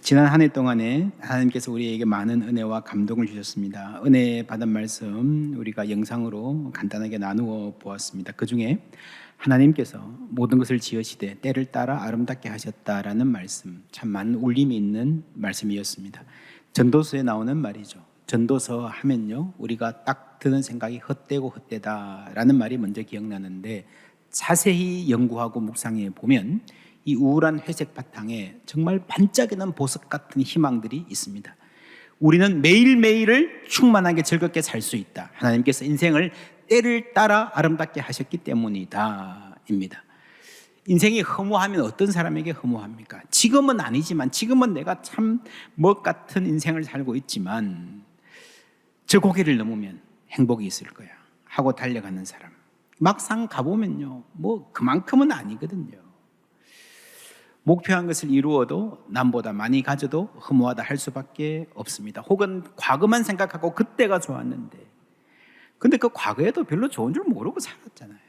지난 한 해 동안에 하나님께서 우리에게 많은 은혜와 감동을 주셨습니다. 은혜 받은 말씀 우리가 영상으로 간단하게 나누어 보았습니다. 그 중에 하나님께서 모든 것을 지으시되 때를 따라 아름답게 하셨다라는 말씀, 참 많은 울림이 있는 말씀이었습니다. 전도서에 나오는 말이죠. 전도서 하면요, 우리가 딱 드는 생각이 헛되고 헛되다라는 말이 먼저 기억나는데, 자세히 연구하고 묵상해 보면 이 우울한 회색 바탕에 정말 반짝이는 보석 같은 희망들이 있습니다. 우리는 매일매일을 충만하게 즐겁게 살 수 있다. 하나님께서 인생을 때를 따라 아름답게 하셨기 때문이다 입니다. 인생이 허무하면 어떤 사람에게 허무합니까? 지금은 아니지만, 지금은 내가 참 먹 같은 인생을 살고 있지만 저 고개를 넘으면 행복이 있을 거야 하고 달려가는 사람, 막상 가보면요, 뭐 그만큼은 아니거든요. 목표한 것을 이루어도 남보다 많이 가져도 허무하다 할 수밖에 없습니다. 혹은 과거만 생각하고 그때가 좋았는데, 근데 그 과거에도 별로 좋은 줄 모르고 살았잖아요.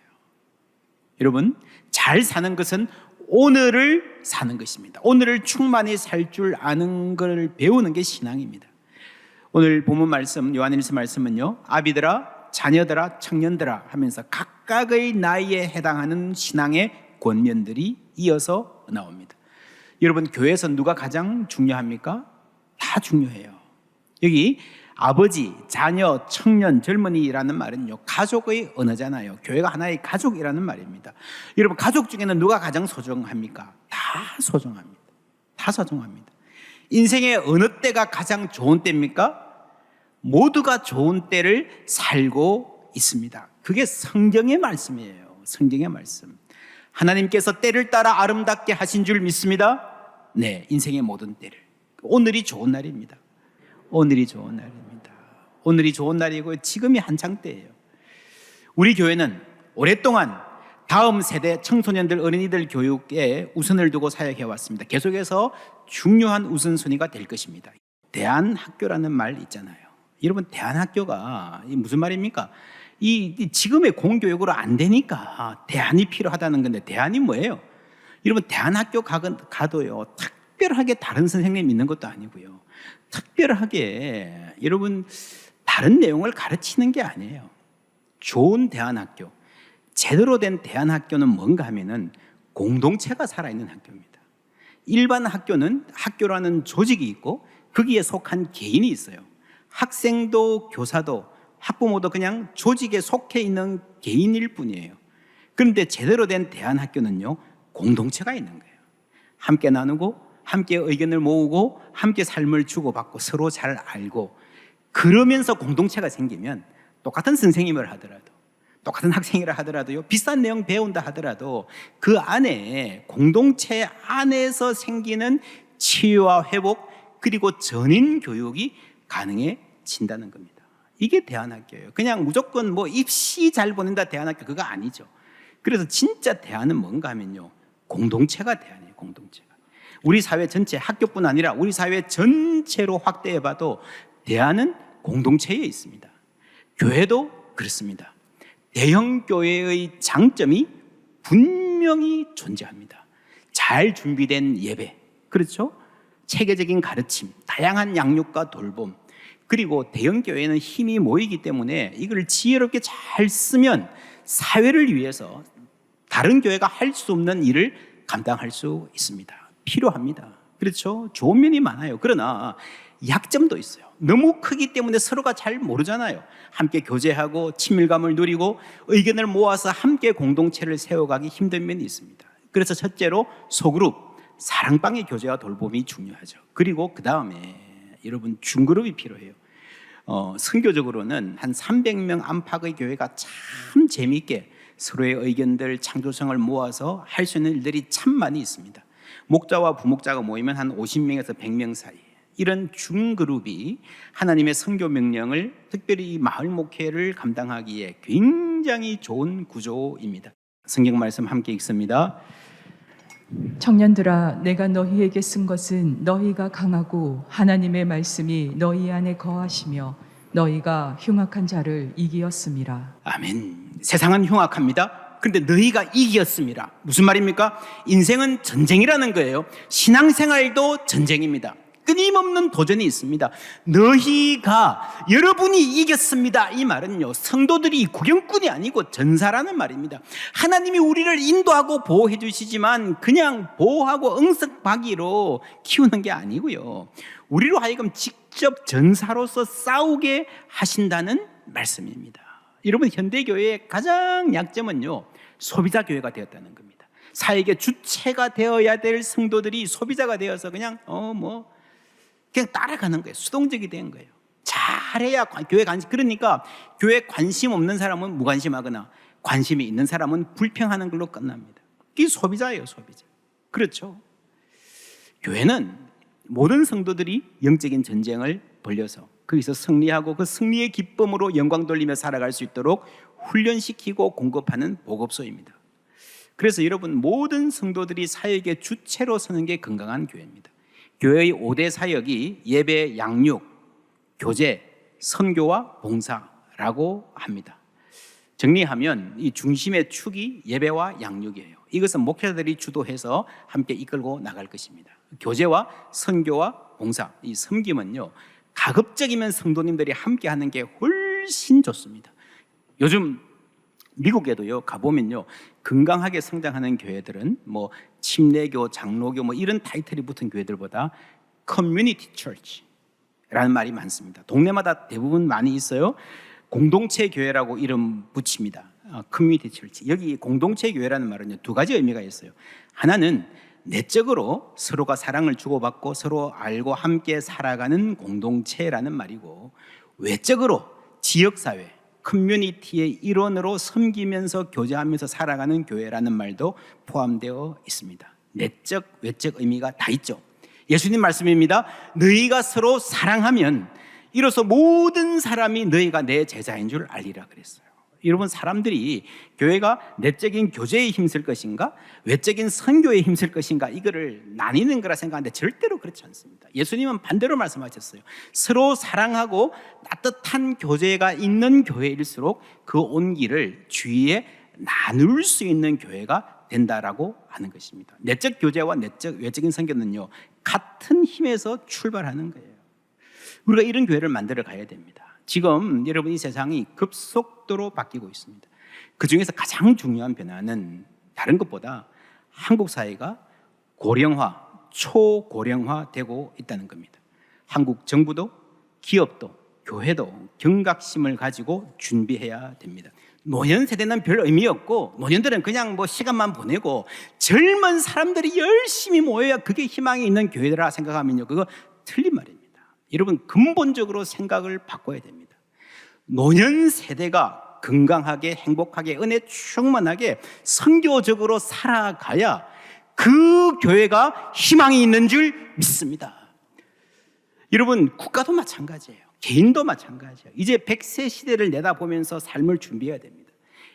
여러분, 잘 사는 것은 오늘을 사는 것입니다. 오늘을 충만히 살 줄 아는 걸 배우는 게 신앙입니다. 오늘 본문 말씀, 요한일서 말씀은요, 아비들아, 자녀들아, 청년들아 하면서 각각의 나이에 해당하는 신앙의 권면들이 이어서 나옵니다. 여러분, 교회에서 누가 가장 중요합니까? 다 중요해요. 여기 아버지, 자녀, 청년, 젊은이라는 말은요, 가족의 언어잖아요. 교회가 하나의 가족이라는 말입니다. 여러분, 가족 중에는 누가 가장 소중합니까? 다 소중합니다. 다 소중합니다. 인생의 어느 때가 가장 좋은 때입니까? 모두가 좋은 때를 살고 있습니다. 그게 성경의 말씀이에요. 성경의 말씀. 하나님께서 때를 따라 아름답게 하신 줄 믿습니다. 네, 인생의 모든 때를. 오늘이 좋은 날입니다. 오늘이 좋은 날입니다. 오늘이 좋은 날이고 지금이 한창 때예요. 우리 교회는 오랫동안 다음 세대 청소년들, 어린이들 교육에 우선을 두고 사역해 왔습니다. 계속해서 중요한 우선순위가 될 것입니다. 대안학교라는 말 있잖아요. 여러분, 대안학교가 무슨 말입니까? 이 지금의 공교육으로 안 되니까 대안이 필요하다는 건데, 대안이 뭐예요? 여러분, 대안학교 가도요, 특별하게 다른 선생님 있는 것도 아니고요, 특별하게 여러분 다른 내용을 가르치는 게 아니에요. 좋은 대안학교, 제대로 된 대안학교는 뭔가 하면은 공동체가 살아있는 학교입니다. 일반 학교는 학교라는 조직이 있고 거기에 속한 개인이 있어요. 학생도 교사도 학부모도 그냥 조직에 속해 있는 개인일 뿐이에요. 그런데 제대로 된 대안학교는요, 공동체가 있는 거예요. 함께 나누고 함께 의견을 모으고 함께 삶을 주고받고 서로 잘 알고, 그러면서 공동체가 생기면 똑같은 선생님을 하더라도, 똑같은 학생이라 하더라도요, 비싼 내용 배운다 하더라도 그 안에, 공동체 안에서 생기는 치유와 회복, 그리고 전인 교육이 가능해진다는 겁니다. 이게 대안학교예요. 그냥 무조건 뭐 입시 잘 보낸다 대안학교, 그거 아니죠. 그래서 진짜 대안은 뭔가 하면요, 공동체가 대안이에요. 공동체가. 우리 사회 전체, 학교뿐 아니라 우리 사회 전체로 확대해봐도 대안은 공동체에 있습니다. 교회도 그렇습니다. 대형 교회의 장점이 분명히 존재합니다. 잘 준비된 예배, 그렇죠? 체계적인 가르침, 다양한 양육과 돌봄, 그리고 대형 교회는 힘이 모이기 때문에 이걸 지혜롭게 잘 쓰면 사회를 위해서 다른 교회가 할 수 없는 일을 감당할 수 있습니다. 필요합니다. 그렇죠? 좋은 면이 많아요. 그러나 약점도 있어요. 너무 크기 때문에 서로가 잘 모르잖아요. 함께 교제하고 친밀감을 누리고 의견을 모아서 함께 공동체를 세워가기 힘든 면이 있습니다. 그래서 첫째로 소그룹, 사랑방의 교제와 돌봄이 중요하죠. 그리고 그 다음에 여러분, 중그룹이 필요해요. 선교적으로는 한 300명 안팎의 교회가 참 재미있게 서로의 의견들, 창조성을 모아서 할 수 있는 일들이 참 많이 있습니다. 목자와 부목자가 모이면 한 50명에서 100명 사이, 이런 중그룹이 하나님의 선교 명령을, 특별히 마을 목회를 감당하기에 굉장히 좋은 구조입니다. 성경 말씀 함께 읽습니다. 청년들아, 내가 너희에게 쓴 것은 너희가 강하고 하나님의 말씀이 너희 안에 거하시며 너희가 흉악한 자를 이기었음이라. 아멘. 세상은 흉악합니다. 그런데 너희가 이겼습니다. 무슨 말입니까? 인생은 전쟁이라는 거예요. 신앙생활도 전쟁입니다. 끊임없는 도전이 있습니다. 너희가, 여러분이 이겼습니다. 이 말은요, 성도들이 구경꾼이 아니고 전사라는 말입니다. 하나님이 우리를 인도하고 보호해 주시지만 그냥 보호하고 응석박이로 키우는 게 아니고요, 우리로 하여금 직접 전사로서 싸우게 하신다는 말씀입니다. 여러분, 현대교회의 가장 약점은요, 소비자 교회가 되었다는 겁니다. 사역의 주체가 되어야 될 성도들이 소비자가 되어서 그냥 그냥 따라가는 거예요. 수동적이 된 거예요. 잘해야 교회 관심. 그러니까 교회 관심 없는 사람은 무관심하거나 관심이 있는 사람은 불평하는 걸로 끝납니다. 이게 소비자예요, 소비자. 그렇죠. 교회는 모든 성도들이 영적인 전쟁을 벌려서 거기서 승리하고 그 승리의 기쁨으로 영광 돌리며 살아갈 수 있도록 훈련시키고 공급하는 보급소입니다. 그래서 여러분, 모든 성도들이 사역의 주체로 서는 게 건강한 교회입니다. 교회의 5대 사역이 예배, 양육, 교제, 선교와 봉사라고 합니다. 정리하면 이 중심의 축이 예배와 양육이에요. 이것은 목회자들이 주도해서 함께 이끌고 나갈 것입니다. 교제와 선교와 봉사, 이 섬김은요, 가급적이면 성도님들이 함께 하는 게 훨씬 좋습니다. 요즘 미국에도요, 가보면요, 건강하게 성장하는 교회들은 침례교, 장로교 이런 타이틀이 붙은 교회들보다 커뮤니티 처치라는 말이 많습니다. 동네마다 대부분 많이 있어요. 공동체 교회라고 이름 붙입니다. 커뮤니티 처치. 여기 공동체 교회라는 말은요, 두 가지 의미가 있어요. 하나는 내적으로 서로가 사랑을 주고받고 서로 알고 함께 살아가는 공동체라는 말이고, 외적으로 지역사회, 커뮤니티의 일원으로 섬기면서 교제하면서 살아가는 교회라는 말도 포함되어 있습니다. 내적, 외적 의미가 다 있죠. 예수님 말씀입니다. 너희가 서로 사랑하면 이로써 모든 사람이 너희가 내 제자인 줄 알리라 그랬어요. 여러분, 사람들이 교회가 내적인 교제에 힘쓸 것인가, 외적인 선교에 힘쓸 것인가, 이거를 나뉘는 거라 생각하는데 절대로 그렇지 않습니다. 예수님은 반대로 말씀하셨어요. 서로 사랑하고 따뜻한 교제가 있는 교회일수록 그 온기를 주위에 나눌 수 있는 교회가 된다라고 하는 것입니다. 내적 교제와 외적인 선교는요, 같은 힘에서 출발하는 거예요. 우리가 이런 교회를 만들어 가야 됩니다. 지금 여러분, 이 세상이 급속도로 바뀌고 있습니다. 그 중에서 가장 중요한 변화는 다른 것보다 한국 사회가 고령화, 초고령화 되고 있다는 겁니다. 한국 정부도 기업도 교회도 경각심을 가지고 준비해야 됩니다. 노년 세대는 별 의미 없고, 노년들은 그냥 시간만 보내고, 젊은 사람들이 열심히 모여야 그게 희망이 있는 교회라 생각하면요, 그거 틀린 말입니다. 여러분, 근본적으로 생각을 바꿔야 됩니다. 노년 세대가 건강하게, 행복하게, 은혜 충만하게 선교적으로 살아가야 그 교회가 희망이 있는 줄 믿습니다. 여러분, 국가도 마찬가지예요. 개인도 마찬가지예요. 이제 100세 시대를 내다보면서 삶을 준비해야 됩니다.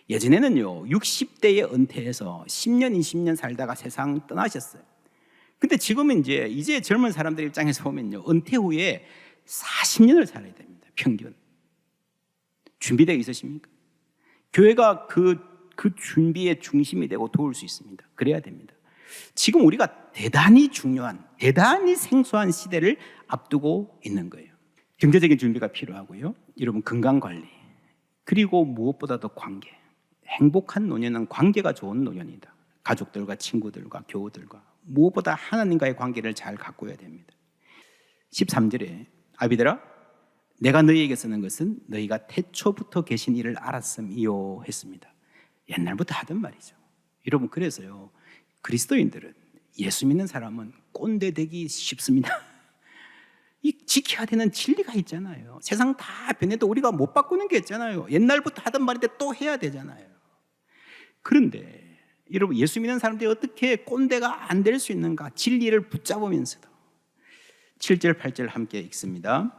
예전에는요, 60대에 은퇴해서 10년, 20년 살다가 세상 떠나셨어요. 근데 지금은 이제 젊은 사람들 입장에서 보면요, 은퇴 후에 40년을 살아야 됩니다. 평균. 준비되어 있으십니까? 교회가 그 준비의 중심이 되고 도울 수 있습니다. 그래야 됩니다. 지금 우리가 대단히 중요한, 대단히 생소한 시대를 앞두고 있는 거예요. 경제적인 준비가 필요하고요, 여러분, 건강관리, 그리고 무엇보다도 관계. 행복한 노년은 관계가 좋은 노년이다. 가족들과 친구들과 교우들과 무엇보다 하나님과의 관계를 잘 가꿔야 됩니다. 13절에 아비들아, 내가 너희에게 쓰는 것은 너희가 태초부터 계신 이를 알았음이요 했습니다. 옛날부터 하던 말이죠. 여러분, 그래서요, 그리스도인들은, 예수 믿는 사람은 꼰대 되기 쉽습니다. 이 지켜야 되는 진리가 있잖아요. 세상 다 변해도 우리가 못 바꾸는 게 있잖아요. 옛날부터 하던 말인데 또 해야 되잖아요. 그런데 여러분, 예수 믿는 사람들이 어떻게 꼰대가 안 될 수 있는가? 진리를 붙잡으면서도. 7절 8절 함께 읽습니다.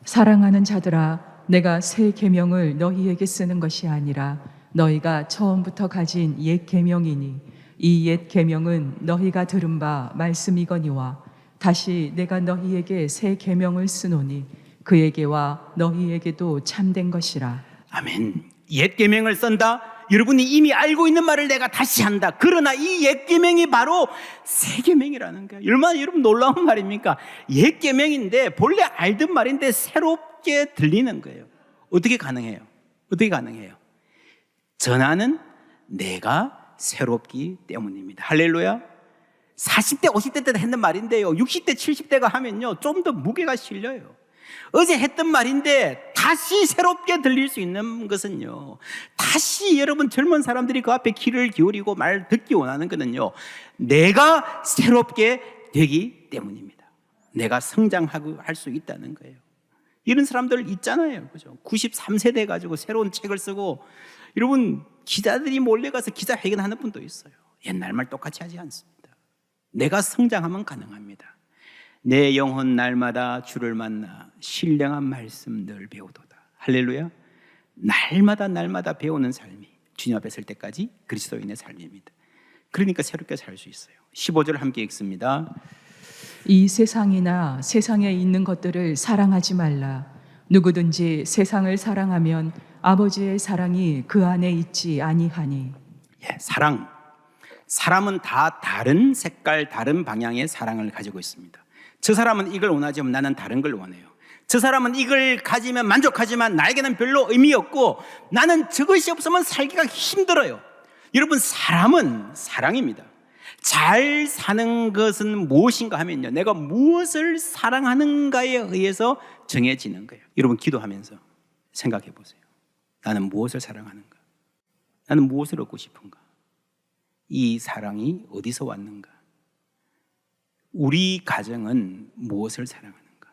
사랑하는 자들아, 내가 새 계명을 너희에게 쓰는 것이 아니라 너희가 처음부터 가진 옛 계명이니 이 옛 계명은 너희가 들은 바 말씀이거니와 다시 내가 너희에게 새 계명을 쓰노니 그에게와 너희에게도 참된 것이라. 아멘. 옛 계명을 쓴다. 여러분이 이미 알고 있는 말을 내가 다시 한다. 그러나 이 옛 계명이 바로 새 계명이라는 거예요. 얼마나 여러분 놀라운 말입니까? 옛 계명인데 본래 알던 말인데 새롭게 들리는 거예요. 어떻게 가능해요? 어떻게 가능해요? 전하는 내가 새롭기 때문입니다. 할렐루야. 40대 50대 때 했는 말인데요, 60대 70대가 하면요 좀 더 무게가 실려요. 어제 했던 말인데 다시 새롭게 들릴 수 있는 것은요, 다시 여러분 젊은 사람들이 그 앞에 귀를 기울이고 말 듣기 원하는 것은요, 내가 새롭게 되기 때문입니다. 내가 성장하고 할 수 있다는 거예요. 이런 사람들 있잖아요, 그죠? 93세대 가지고 새로운 책을 쓰고, 여러분 기자들이 몰려가서 기자회견하는 분도 있어요. 옛날 말 똑같이 하지 않습니다. 내가 성장하면 가능합니다. 내 영혼 날마다 주를 만나 신령한 말씀들 배우도다. 할렐루야. 날마다 배우는 삶이 주님 앞에 설 때까지 그리스도인의 삶입니다. 그러니까 새롭게 살 수 있어요. 15절 함께 읽습니다. 이 세상이나 세상에 있는 것들을 사랑하지 말라. 누구든지 세상을 사랑하면 아버지의 사랑이 그 안에 있지 아니하니. 사랑. 사람은 다 다른 색깔, 다른 방향의 사랑을 가지고 있습니다. 저 사람은 이걸 원하지만 나는 다른 걸 원해요. 저 사람은 이걸 가지면 만족하지만 나에게는 별로 의미 없고 나는 저것이 없으면 살기가 힘들어요. 여러분, 사람은 사랑입니다. 잘 사는 것은 무엇인가 하면요, 내가 무엇을 사랑하는가에 의해서 정해지는 거예요. 여러분, 기도하면서 생각해 보세요. 나는 무엇을 사랑하는가? 나는 무엇을 얻고 싶은가? 이 사랑이 어디서 왔는가? 우리 가정은 무엇을 사랑하는가?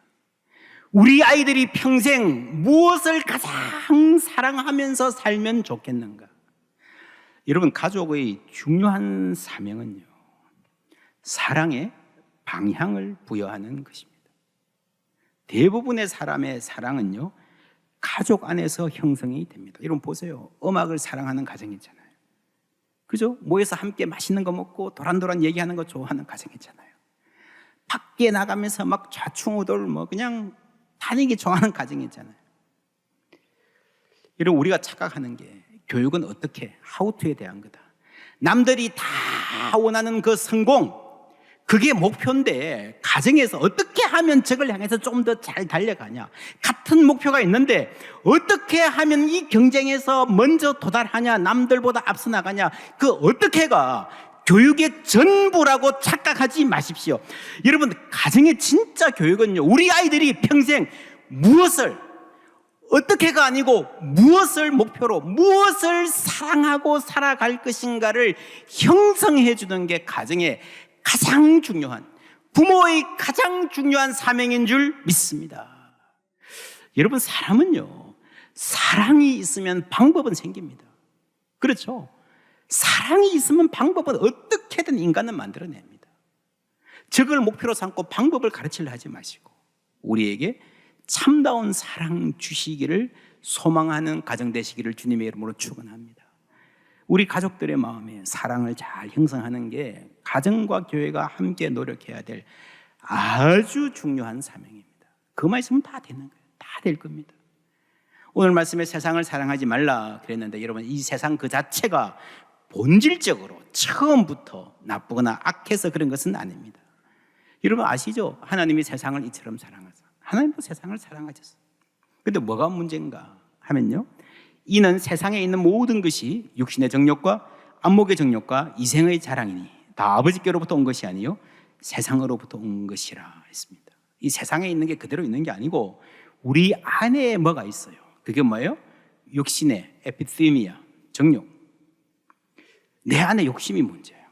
우리 아이들이 평생 무엇을 가장 사랑하면서 살면 좋겠는가? 여러분, 가족의 중요한 사명은요, 사랑의 방향을 부여하는 것입니다. 대부분의 사람의 사랑은요, 가족 안에서 형성이 됩니다. 여러분 보세요. 음악을 사랑하는 가정이잖아요. 그죠? 모여서 함께 맛있는 거 먹고 도란도란 얘기하는 거 좋아하는 가정이잖아요. 밖에 나가면서 막 좌충우돌 그냥 다니기 좋아하는 가정이잖아요. 여러분, 우리가 착각하는 게 교육은 어떻게, 하우투에 대한 거다. 남들이 다 원하는 그 성공, 그게 목표인데 가정에서 어떻게 하면 저걸 향해서 좀 더 잘 달려가냐. 같은 목표가 있는데 어떻게 하면 이 경쟁에서 먼저 도달하냐, 남들보다 앞서 나가냐, 그 어떻게가 교육의 전부라고 착각하지 마십시오. 여러분, 가정의 진짜 교육은요, 우리 아이들이 평생 무엇을, 어떻게가 아니고 무엇을 목표로, 무엇을 사랑하고 살아갈 것인가를 형성해 주는 게 가정의 가장 중요한, 부모의 가장 중요한 사명인 줄 믿습니다. 여러분, 사람은요, 사랑이 있으면 방법은 생깁니다. 그렇죠? 사랑이 있으면 방법은 어떻게든 인간은 만들어냅니다. 적을 목표로 삼고 방법을 가르치려 하지 마시고 우리에게 참다운 사랑 주시기를 소망하는 가정 되시기를 주님의 이름으로 축원합니다. 우리 가족들의 마음에 사랑을 잘 형성하는 게 가정과 교회가 함께 노력해야 될 아주 중요한 사명입니다. 그만 있으면 다 되는 거예요. 다 될 겁니다. 오늘 말씀에 세상을 사랑하지 말라 그랬는데, 여러분, 이 세상 그 자체가 본질적으로 처음부터 나쁘거나 악해서 그런 것은 아닙니다. 여러분 아시죠? 하나님이 세상을 이처럼 사랑하사, 하나님도 세상을 사랑하셨어요. 그런데 뭐가 문제인가 하면요, 이는 세상에 있는 모든 것이 육신의 정욕과 안목의 정욕과 이생의 자랑이니 다 아버지께로부터 온 것이 아니요 세상으로부터 온 것이라 했습니다. 이 세상에 있는 게 그대로 있는 게 아니고 우리 안에 뭐가 있어요. 그게 뭐예요? 육신의 에피the미아, 정욕. 내 안에 욕심이 문제예요.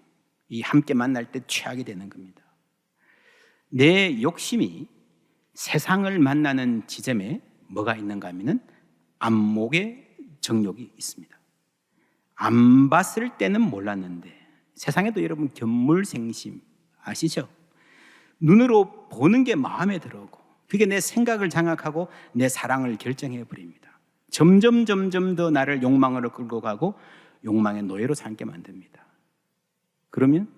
이 함께 만날 때 취하게 되는 겁니다. 내 욕심이 세상을 만나는 지점에 뭐가 있는가 하면은 안목의 정욕이 있습니다. 안 봤을 때는 몰랐는데 세상에도 여러분 견물생심 아시죠? 눈으로 보는 게 마음에 들어오고 그게 내 생각을 장악하고 내 사랑을 결정해 버립니다. 점점 더 나를 욕망으로 끌고 가고 욕망의 노예로 살게 만듭니다. 그러면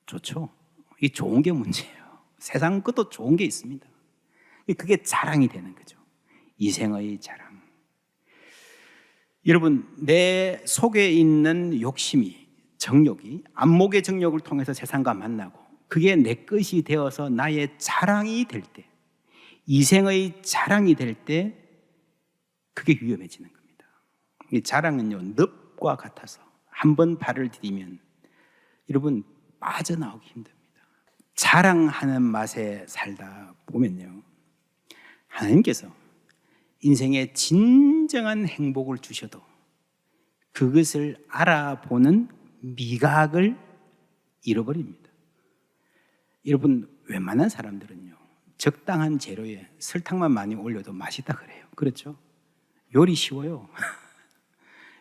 좋죠. 이 좋은 게 문제예요. 세상 것도 좋은 게 있습니다. 그게 자랑이 되는 거죠. 이생의 자랑. 여러분, 내 속에 있는 욕심이, 정욕이 안목의 정욕을 통해서 세상과 만나고 그게 내 것이 되어서 나의 자랑이 될 때, 이생의 자랑이 될 때 그게 위험해지는 겁니다. 이 자랑은요, 늪과 같아서 한 번 발을 디디면 여러분 빠져나오기 힘듭니다. 자랑하는 맛에 살다 보면요, 하나님께서 인생의 진정한 행복을 주셔도 그것을 알아보는 미각을 잃어버립니다. 여러분, 웬만한 사람들은요, 적당한 재료에 설탕만 많이 올려도 맛있다 그래요. 그렇죠? 요리 쉬워요.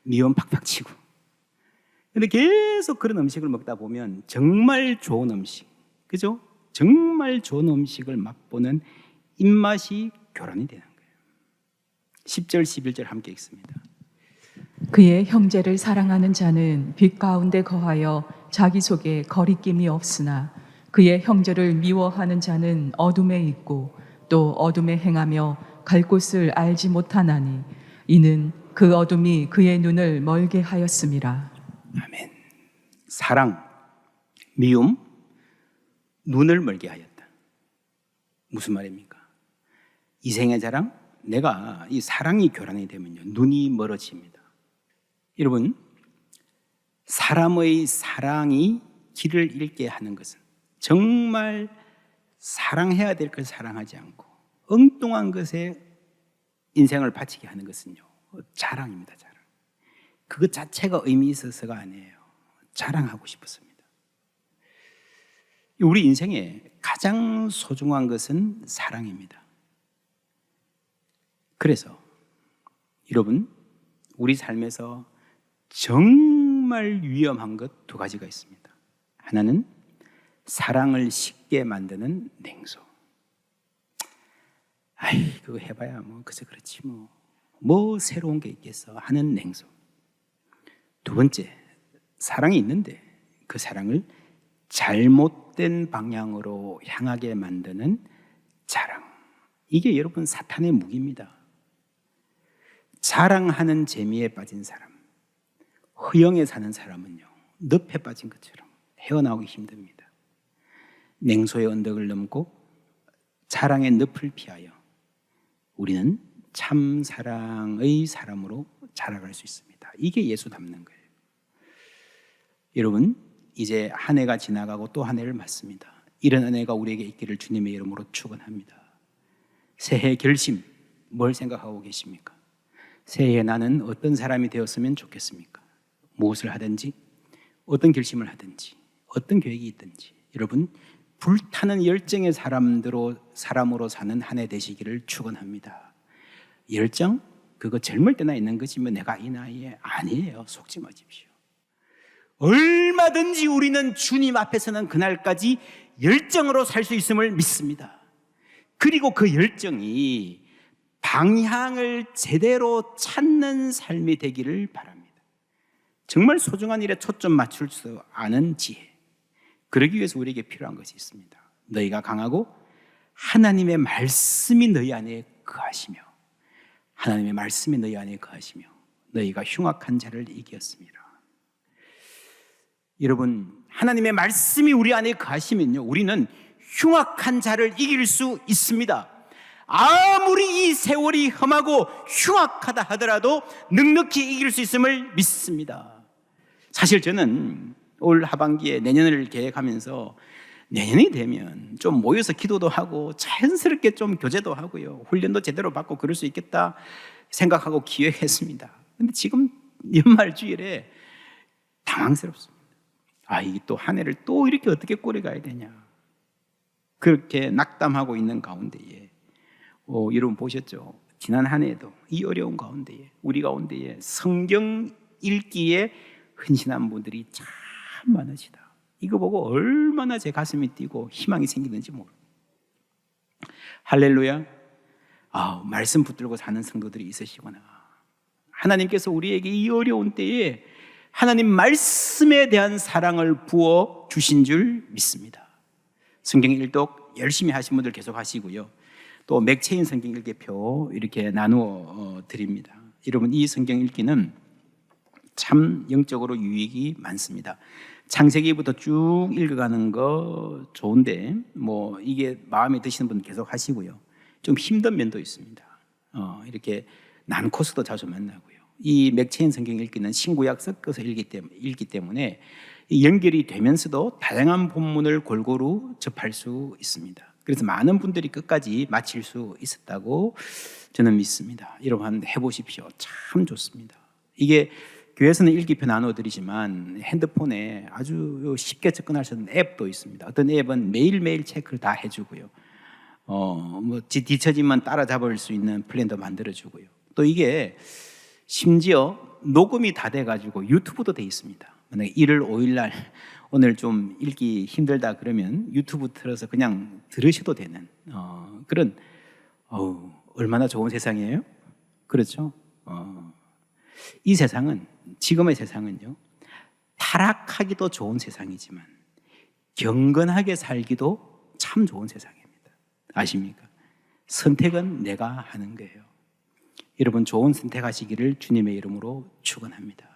미원 팍팍 치고. 근데 계속 그런 음식을 먹다 보면 정말 좋은 음식, 그죠? 정말 좋은 음식을 맛보는 입맛이 교란이 되는 거예요. 10절, 11절 함께 읽습니다. 그의 형제를 사랑하는 자는 빛 가운데 거하여 자기 속에 거리낌이 없으나 그의 형제를 미워하는 자는 어둠에 있고 또 어둠에 행하며 갈 곳을 알지 못하나니 이는 그 어둠이 그의 눈을 멀게 하였음이라. 아멘. 사랑, 미움, 눈을 멀게 하였다. 무슨 말입니까? 이생의 자랑, 내가 이 사랑이 교란이 되면요, 눈이 멀어집니다. 여러분, 사람의 사랑이 길을 잃게 하는 것은 정말 사랑해야 될 걸 사랑하지 않고 엉뚱한 것에 인생을 바치게 하는 것은요, 자랑입니다. 자랑. 그것 자체가 의미 있어서가 아니에요. 자랑하고 싶었습니다. 우리 인생에 가장 소중한 것은 사랑입니다. 그래서 여러분, 우리 삶에서 정말 위험한 것 두 가지가 있습니다. 하나는 사랑을 식게 만드는 냉소. 아이, 그거 해봐야 뭐 그저 그렇지 뭐 새로운 게 있겠어 하는 냉소. 두 번째, 사랑이 있는데 그 사랑을 잘못된 방향으로 향하게 만드는 자랑. 이게 여러분 사탄의 무기입니다. 자랑하는 재미에 빠진 사람, 허영에 사는 사람은요, 늪에 빠진 것처럼 헤어나오기 힘듭니다. 냉소의 언덕을 넘고 자랑의 늪을 피하여 우리는 참 사랑의 사람으로 자라갈 수 있습니다. 이게 예수 닮는 거예요. 여러분, 이제 한 해가 지나가고 또 한 해를 맞습니다. 이런 은혜가 우리에게 있기를 주님의 이름으로 축원합니다. 새해 결심, 뭘 생각하고 계십니까? 새해에 나는 어떤 사람이 되었으면 좋겠습니까? 무엇을 하든지, 어떤 결심을 하든지, 어떤 계획이 있든지, 여러분, 불타는 열정의 사람으로 사는 한 해 되시기를 축원합니다. 열정? 그거 젊을 때나 있는 거지만 내가 이 나이에 아니에요. 속지 마십시오. 얼마든지 우리는 주님 앞에서는 그날까지 열정으로 살 수 있음을 믿습니다. 그리고 그 열정이 방향을 제대로 찾는 삶이 되기를 바랍니다. 정말 소중한 일에 초점 맞출 수 아는 지혜, 그러기 위해서 우리에게 필요한 것이 있습니다. 너희가 강하고 하나님의 말씀이 너희 안에 거하시며, 하나님의 말씀이 너희 안에 거하시며 너희가 흉악한 자를 이겼습니다. 여러분, 하나님의 말씀이 우리 안에 거하시면요, 우리는 흉악한 자를 이길 수 있습니다. 아무리 이 세월이 험하고 흉악하다 하더라도 넉넉히 이길 수 있음을 믿습니다. 사실 저는 올 하반기에 내년을 계획하면서 내년이 되면 좀 모여서 기도도 하고 자연스럽게 좀 교제도 하고요, 훈련도 제대로 받고 그럴 수 있겠다 생각하고 기획했습니다. 근데 지금 연말 주일에 당황스럽습니다. 이게 또 한 해를 또 이렇게 어떻게 꾸려가야 되냐, 그렇게 낙담하고 있는 가운데에 여러분 보셨죠? 지난 한 해도 이 어려운 가운데에 우리 가운데에 성경 읽기에 헌신한 분들이 참 많으시다. 이거 보고 얼마나 제 가슴이 뛰고 희망이 생기는지 모릅니다. 할렐루야. 말씀 붙들고 사는 성도들이 있으시구나. 하나님께서 우리에게 이 어려운 때에 하나님 말씀에 대한 사랑을 부어 주신 줄 믿습니다. 성경 일독 열심히 하신 분들 계속 하시고요, 또 맥체인 성경 읽기표 이렇게 나누어 드립니다. 여러분, 이 성경 읽기는 참 영적으로 유익이 많습니다. 창세기부터 쭉 읽어가는 거 좋은데 뭐 이게 마음에 드시는 분 계속 하시고요. 좀 힘든 면도 있습니다. 이렇게 난 코스도 자주 만나고요. 이 맥체인 성경 읽기는 신구약 섞어서 읽기 때문에 연결이 되면서도 다양한 본문을 골고루 접할 수 있습니다. 그래서 많은 분들이 끝까지 마칠 수 있었다고 저는 믿습니다. 여러분 한번 해보십시오. 참 좋습니다. 이게 교회에서는 읽기표 나눠드리지만 핸드폰에 아주 쉽게 접근할 수 있는 앱도 있습니다. 어떤 앱은 매일매일 체크를 다 해주고요. 뭐 뒤처지면 따라잡을 수 있는 플랜도 만들어주고요. 또 이게 심지어 녹음이 다 돼가지고 유튜브도 돼 있습니다. 만약에 1월 5일 날 오늘 좀 읽기 힘들다 그러면 유튜브 틀어서 그냥 들으셔도 되는 그런 얼마나 좋은 세상이에요? 그렇죠? 이 세상은, 지금의 세상은요, 타락하기도 좋은 세상이지만 경건하게 살기도 참 좋은 세상입니다. 아십니까? 선택은 내가 하는 거예요. 여러분 좋은 선택하시기를 주님의 이름으로 축원합니다.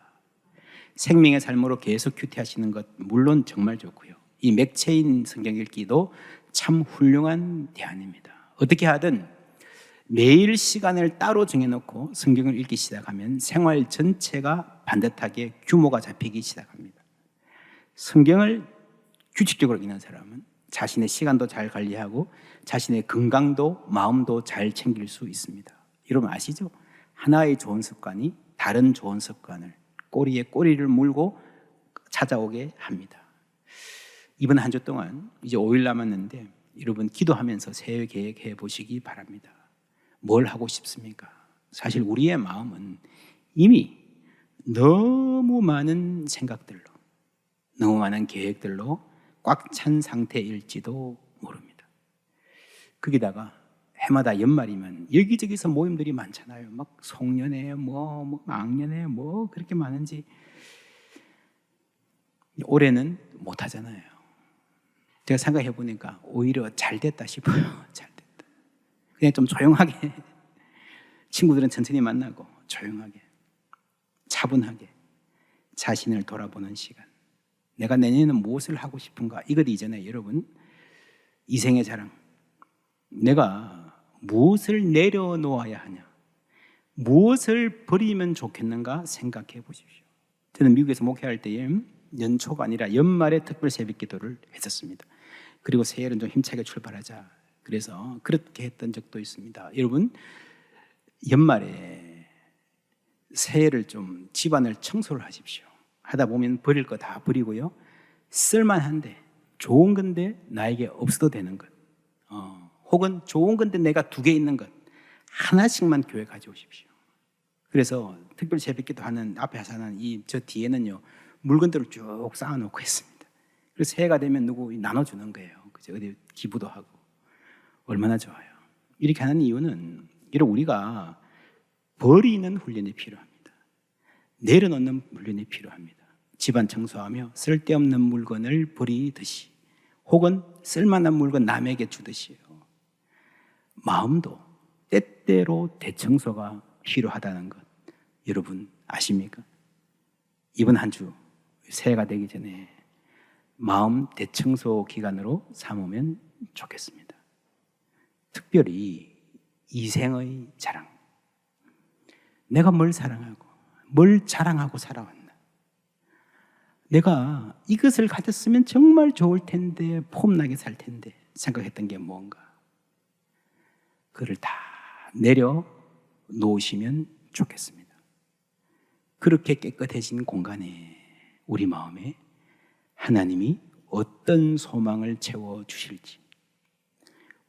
생명의 삶으로 계속 큐티하시는 것 물론 정말 좋고요. 이 맥체인 성경 읽기도 참 훌륭한 대안입니다. 어떻게 하든 매일 시간을 따로 정해놓고 성경을 읽기 시작하면 생활 전체가 반듯하게 규모가 잡히기 시작합니다. 성경을 규칙적으로 읽는 사람은 자신의 시간도 잘 관리하고 자신의 건강도 마음도 잘 챙길 수 있습니다. 여러분 아시죠? 하나의 좋은 습관이 다른 좋은 습관을 꼬리에 꼬리를 물고 찾아오게 합니다. 이번 한 주 동안 이제 5일 남았는데 여러분 기도하면서 새해 계획해 보시기 바랍니다. 뭘 하고 싶습니까? 사실 우리의 마음은 이미 너무 많은 생각들로, 너무 많은 계획들로 꽉 찬 상태일지도 모릅니다. 거기다가 해마다 연말이면 여기저기서 모임들이 많잖아요. 막 송년회, 뭐 막년회, 뭐 그렇게 많은지. 올해는 못 하잖아요. 제가 생각해 보니까 오히려 잘 됐다 싶어요. 잘 됐다. 그냥 좀 조용하게 친구들은 천천히 만나고 조용하게 차분하게 자신을 돌아보는 시간. 내가 내년에는 무엇을 하고 싶은가? 이것 이전에 여러분 이생의 자랑, 내가 무엇을 내려놓아야 하냐, 무엇을 버리면 좋겠는가 생각해 보십시오. 저는 미국에서 목회할 때에 연초가 아니라 연말에 특별 새벽 기도를 했었습니다. 그리고 새해는 좀 힘차게 출발하자, 그래서 그렇게 했던 적도 있습니다. 여러분 연말에 새해를 좀 집안을 청소를 하십시오. 하다 보면 버릴 거 다 버리고요, 쓸만한데 좋은 건데 나에게 없어도 되는 것, 혹은 좋은 건데 내가 2개 있는 것 하나씩만 교회 가져오십시오. 그래서 특별 새벽기도 하는 앞에 하는 저 뒤에는요 물건들을 쭉 쌓아놓고 있습니다. 그래서 새해가 되면 누구 나눠주는 거예요. 그죠? 어디 기부도 하고. 얼마나 좋아요. 이렇게 하는 이유는 이런 우리가 버리는 훈련이 필요합니다. 내려놓는 훈련이 필요합니다. 집안 청소하며 쓸데없는 물건을 버리듯이, 혹은 쓸만한 물건 남에게 주듯이요, 마음도 때때로 대청소가 필요하다는 것 여러분 아십니까? 이번 한 주 새해가 되기 전에 마음 대청소 기간으로 삼으면 좋겠습니다. 특별히 이생의 자랑, 내가 뭘 사랑하고 뭘 자랑하고 살아왔나, 내가 이것을 가졌으면 정말 좋을 텐데, 폼나게 살 텐데 생각했던 게 뭔가, 그를 다 내려놓으시면 좋겠습니다. 그렇게 깨끗해진 공간에 우리 마음에 하나님이 어떤 소망을 채워주실지,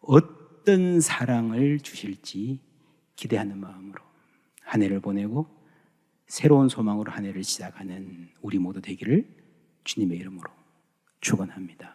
어떤 사랑을 주실지 기대하는 마음으로 한 해를 보내고 새로운 소망으로 한 해를 시작하는 우리 모두 되기를 주님의 이름으로 축원합니다.